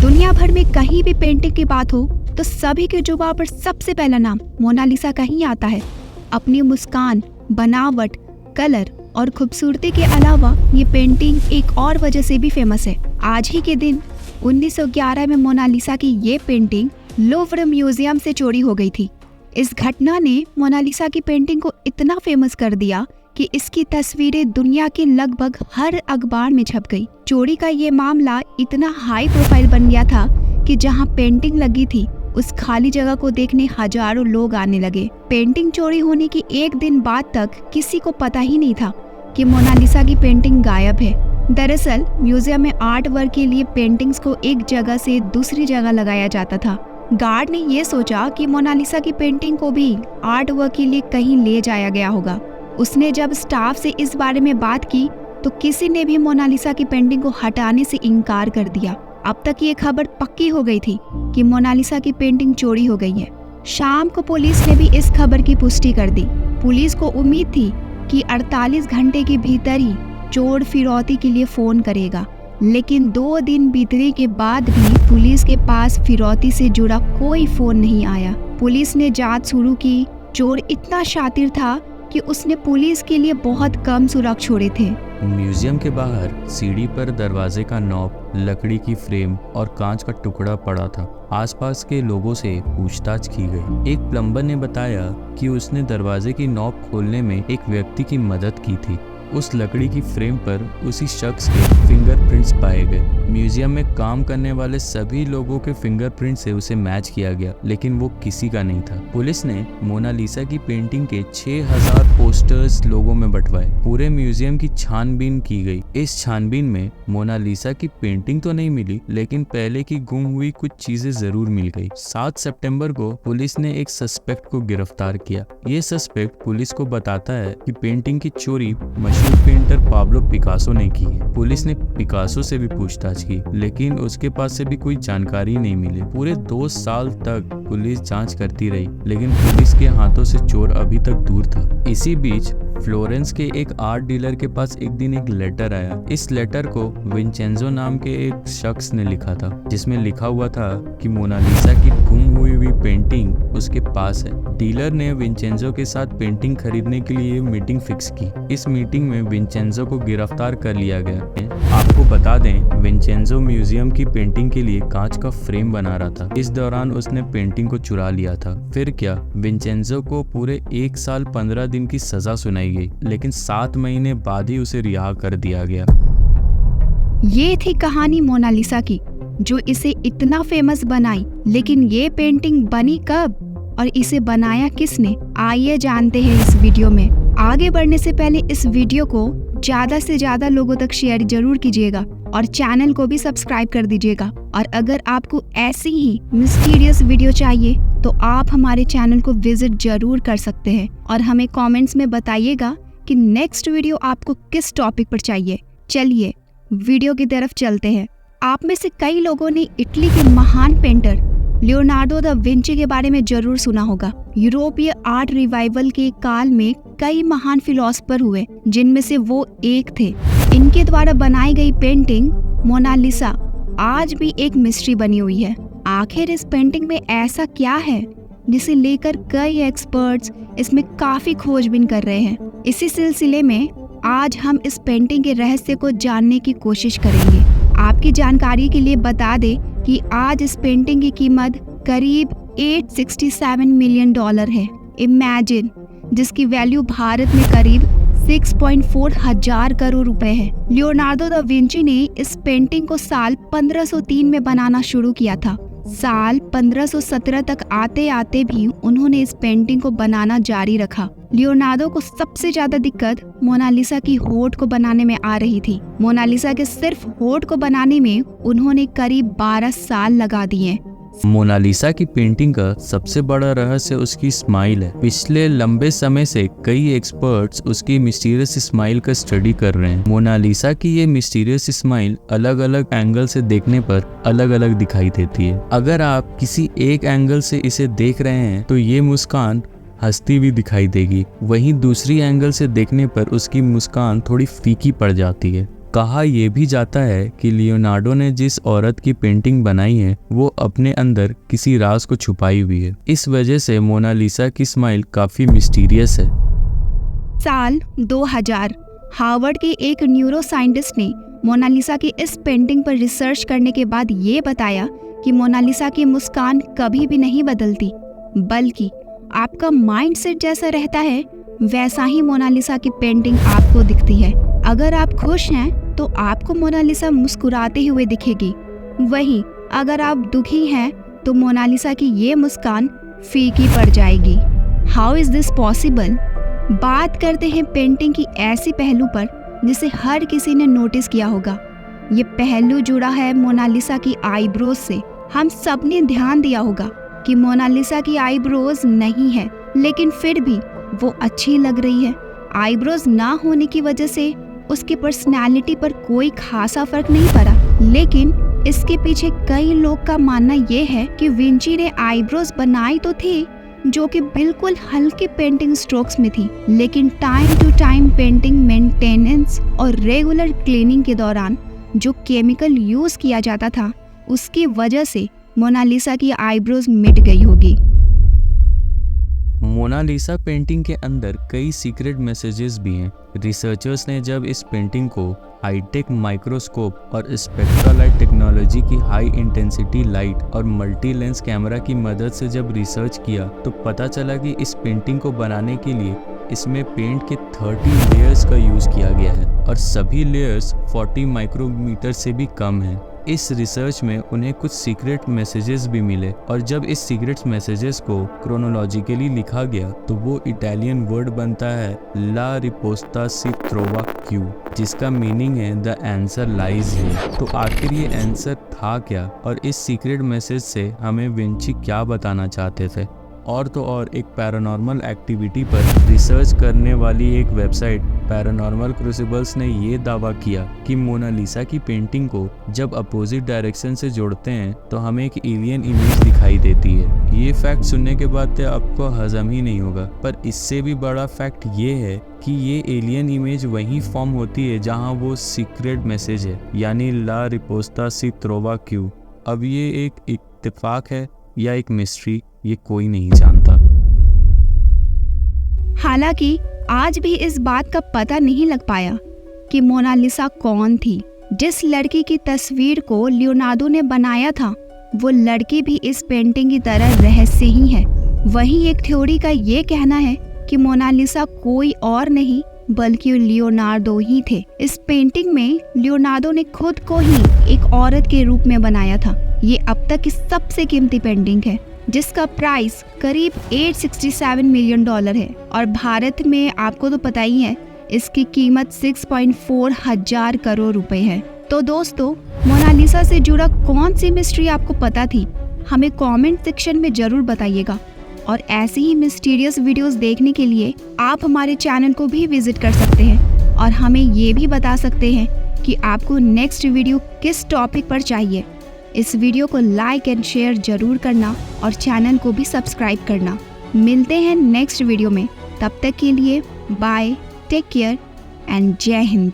दुनिया भर में कहीं भी पेंटिंग की बात हो तो सभी के जुबान पर सबसे पहला नाम मोनालिसा का ही आता है। अपनी मुस्कान, बनावट, कलर और खूबसूरती के अलावा ये पेंटिंग एक और वजह से भी फेमस है। आज ही के दिन 1911 में मोनालिसा की ये पेंटिंग लूव्र म्यूजियम से चोरी हो गई थी। इस घटना ने मोनालिसा की पेंटिंग को इतना फेमस कर दिया कि इसकी तस्वीरें दुनिया के लगभग हर अखबार में छप गई। चोरी का ये मामला इतना हाई प्रोफाइल बन गया था कि जहां पेंटिंग लगी थी उस खाली जगह को देखने हजारों लोग आने लगे। पेंटिंग चोरी होने की एक दिन बाद तक किसी को पता ही नहीं था कि मोनालिसा की पेंटिंग गायब है। दरअसल म्यूजियम में आर्ट वर्क के लिए पेंटिंग्स को एक जगह से दूसरी जगह लगाया जाता था। गार्ड ने ये सोचा कि मोनालिसा की पेंटिंग को भी आर्ट वर्क के लिए कहीं ले जाया गया होगा। उसने जब स्टाफ से इस बारे में बात की तो किसी ने भी मोनालिसा की पेंटिंग को हटाने से इनकार कर दिया। अब तक ये खबर पक्की हो गई थी कि मोनालिसा की पेंटिंग चोरी हो गई है। शाम को पुलिस ने भी इस खबर की पुष्टि कर दी। पुलिस को उम्मीद थी कि 48 घंटे के भीतर ही चोर फिरौती के लिए फोन करेगा, लेकिन 2 दिन बीतने के बाद भी पुलिस के पास फिरौती से जुड़ा कोई फोन नहीं आया। पुलिस ने जांच शुरू की। चोर इतना शातिर था कि उसने पुलिस के लिए बहुत कम सुराग छोड़े थे। म्यूजियम के बाहर सीढ़ी पर दरवाजे का नॉब, लकड़ी की फ्रेम और कांच का टुकड़ा पड़ा था। आसपास के लोगों से पूछताछ की गई। एक प्लम्बर ने बताया कि उसने दरवाजे की नॉब खोलने में एक व्यक्ति की मदद की थी। उस लकड़ी की फ्रेम पर उसी शख्स के फिंगरप्रिंट्स पाए गए। म्यूजियम में काम करने वाले सभी लोगों के फिंगरप्रिंट से उसे मैच किया गया, लेकिन वो किसी का नहीं था। पुलिस ने मोनालिसा की पेंटिंग के 6000 पोस्टर्स लोगों में बंटवाए। पूरे म्यूजियम की छानबीन की गई। इस छानबीन में मोनालिसा की पेंटिंग तो नहीं मिली, लेकिन पहले की गुम हुई कुछ चीजें जरूर मिल गई। 7 सितंबर को पुलिस ने एक सस्पेक्ट को गिरफ्तार किया। ये सस्पेक्ट पुलिस को बताता है कि पेंटिंग की चोरी मशहूर पेंटर पाब्लो पिकासो ने की है। पुलिस ने पिकासो से भी पूछताछ की, लेकिन उसके पास से भी कोई जानकारी नहीं मिली। पूरे 2 साल तक पुलिस जांच करती रही, लेकिन पुलिस के हाथों से चोर अभी तक दूर था। इसी बीच फ्लोरेंस के एक आर्ट डीलर के पास एक दिन एक लेटर आया। इस लेटर को विंचेंजो नाम के एक शख्स ने लिखा था, जिसमें लिखा हुआ था कि मोनालिसा की गुम हुई पेंटिंग उसके पास है। डीलर ने विंचेंजो के साथ पेंटिंग खरीदने के लिए मीटिंग फिक्स की। इस मीटिंग में विंचेंजो को गिरफ्तार कर लिया गया। आपको बता दें, विंचेंजो म्यूजियम की पेंटिंग के लिए कांच का फ्रेम बना रहा था। इस दौरान उसने पेंटिंग को चुरा लिया था। फिर क्या, विंचेंजो को पूरे 1 साल 15 दिन की सजा सुनाई गई, लेकिन 7 महीने बाद ही उसे रिहा कर दिया गया। ये थी कहानी मोनालिसा की, जो इसे इतना फेमस बनाई। लेकिन ये पेंटिंग बनी कब और इसे बनाया किसने, आइए जानते हैं इस वीडियो में। आगे बढ़ने से पहले इस वीडियो को ज्यादा से ज्यादा लोगों तक शेयर जरूर कीजिएगा और चैनल को भी सब्सक्राइब कर दीजिएगा। और अगर आपको ऐसी ही मिस्टीरियस वीडियो चाहिए तो आप हमारे चैनल को विजिट जरूर कर सकते हैं और हमें कमेंट्स में बताइएगा कि नेक्स्ट वीडियो आपको किस टॉपिक पर चाहिए। चलिए वीडियो की तरफ चलते हैं। आप में से कई लोगों ने इटली के महान पेंटर लियोनार्डो दा विंची के बारे में जरूर सुना होगा। यूरोपीय आर्ट रिवाइवल के काल में कई महान फिलोसोफर हुए, जिनमें से वो एक थे। इनके द्वारा बनाई गई पेंटिंग मोनालिसा आज भी एक मिस्ट्री बनी हुई है। आखिर इस पेंटिंग में ऐसा क्या है जिसे लेकर कई एक्सपर्ट्स इसमें काफी खोजबीन कर रहे हैं। इसी सिलसिले में आज हम इस पेंटिंग के रहस्य को जानने की कोशिश करेंगे। आपकी जानकारी के लिए बता दें कि आज इस पेंटिंग की कीमत करीब $867 मिलियन है। इमेजिन, जिसकी वैल्यू भारत में करीब 6.4 हजार करोड़ रुपए है। लियोनार्डो दा विंची ने इस पेंटिंग को साल 1503 में बनाना शुरू किया था। साल 1517 तक आते आते भी उन्होंने इस पेंटिंग को बनाना जारी रखा। लियोनार्डो को सबसे ज्यादा दिक्कत मोनालिसा की होठ को बनाने में आ रही थी। मोनालिसा के सिर्फ होठ को बनाने में उन्होंने करीब 12 साल लगा दिए। मोनालिसा की पेंटिंग का सबसे बड़ा रहस्य उसकी स्माइल है। पिछले लंबे समय से कई एक्सपर्ट्स उसकी मिस्टीरियस स्माइल का स्टडी कर रहे हैं। मोनालिसा की ये मिस्टीरियस स्माइल अलग अलग एंगल से देखने पर अलग अलग दिखाई देती है। अगर आप किसी एक एंगल से इसे देख रहे हैं तो ये मुस्कान हंसती भी दिखाई देगी, वहीं दूसरी एंगल से देखने पर उसकी मुस्कान थोड़ी फीकी पड़ जाती है। कहा यह भी जाता है कि लियोनार्डो ने जिस औरत की पेंटिंग बनाई है वो अपने अंदर किसी राज को छुपाई हुई है। इस वजह से मोनालिसा की स्माइल काफी मिस्टीरियस है। साल 2000 हार्वर्ड के एक न्यूरो साइंटिस्ट ने मोनालिसा की इस पेंटिंग पर रिसर्च करने के बाद ये बताया कि मोनालिसा की मुस्कान कभी भी नहीं बदलती, बल्कि आपका माइंडसेट जैसा रहता है वैसा ही मोनालिसा की पेंटिंग आपको दिखती है। अगर आप खुश हैं तो आपको मोनालिसा मुस्कुराते हुए दिखेगी, वहीं अगर आप दुखी हैं तो मोनालिसा की ये मुस्कान फीकी पड़ जाएगी। How is this possible? बात करते हैं पेंटिंग की ऐसी पहलू पर जिसे हर किसी ने नोटिस किया होगा। ये पहलू जुड़ा है मोनालिसा की आईब्रोज से। हम सब ने ध्यान दिया होगा कि मोनालिसा की आईब्रोज नहीं है, लेकिन फिर भी वो अच्छी लग रही है। आईब्रोज ना होने की वजह से उसकी पर्सनैलिटी पर कोई खासा फर्क नहीं पड़ा, लेकिन इसके पीछे कई लोग का मानना ये है कि विंची ने आईब्रोज बनाई तो थी जो कि बिल्कुल हल्की पेंटिंग स्ट्रोक्स में थी, लेकिन time to time painting maintenance और रेगुलर क्लीनिंग के दौरान जो केमिकल यूज किया जाता था उसकी वजह से मोनालिसा की आईब्रोज मिट गई होगी। मोनालिसा पेंटिंग के अंदर कई सीक्रेट मैसेजेस भी हैं। रिसर्चर्स ने जब इस पेंटिंग को हाईटेक माइक्रोस्कोप और स्पेक्ट्रालाइट टेक्नोलॉजी की हाई इंटेंसिटी लाइट और मल्टी लेंस कैमरा की मदद से जब रिसर्च किया तो पता चला कि इस पेंटिंग को बनाने के लिए इसमें पेंट के 30 लेयर्स का यूज़ किया गया है और सभी लेयर्स 40 माइक्रोमीटर से भी कम हैं। इस रिसर्च में उन्हें कुछ सीक्रेट मैसेजेस भी मिले और जब इस सीक्रेट मैसेजेस को क्रोनोलॉजिकली लिखा गया तो वो इटालियन वर्ड बनता है ला रिपोस्ता सी ट्रोवा क्यू, जिसका मीनिंग है द आंसर लाइज हियर। तो आखिर ये आंसर था क्या और इस सीक्रेट मैसेज से हमें विंची क्या बताना चाहते थे? और तो और एक पैरानॉर्मल एक्टिविटी पर रिसर्च करने वाली एक वेबसाइट पैरानॉर्मल क्रूसिबल्स ने ये दावा किया कि मोनालिसा की पेंटिंग को जब अपोजिट डायरेक्शन से जोड़ते हैं तो हमें एक एलियन इमेज दिखाई देती है। ये फैक्ट सुनने के बाद तो आपको हजम ही नहीं होगा, पर इससे भी बड़ा फैक्ट ये है कि ये एलियन इमेज वहीं फॉर्म होती है जहाँ वो सीक्रेट मैसेज है, यानी ला रिपोस्ता सी ट्रोवा क्यू। अब ये एक इत्तेफाक है या एक मिस्ट्री, ये कोई नहीं जानता। हालांकि आज भी इस बात का पता नहीं लग पाया कि मोनालिसा कौन थी। जिस लड़की की तस्वीर को लियोनार्डो ने बनाया था वो लड़की भी इस पेंटिंग की तरह रहस्य ही है। वहीं एक थ्योरी का ये कहना है कि मोनालिसा कोई और नहीं बल्कि लियोनार्डो ही थे। इस पेंटिंग में लियोनार्डो ने खुद को ही एक औरत के रूप में बनाया था। ये अब तक की सबसे कीमती पेंटिंग है जिसका प्राइस करीब $867 मिलियन है और भारत में आपको तो पता ही है इसकी कीमत 6.4 हजार करोड़ रुपए है। तो दोस्तों, मोनालिसा से जुड़ा कौन सी मिस्ट्री आपको पता थी? हमें कमेंट सेक्शन में जरूर बताइएगा और ऐसी ही मिस्टीरियस वीडियोस देखने के लिए आप हमारे चैनल को भी विजिट कर सकते हैं और हमें ये भी बता सकते हैं कि आपको नेक्स्ट वीडियो किस टॉपिक पर चाहिए। इस वीडियो को लाइक एंड शेयर जरूर करना और चैनल को भी सब्सक्राइब करना। मिलते हैं नेक्स्ट वीडियो में, तब तक के लिए बाय, टेक केयर एंड जय हिंद।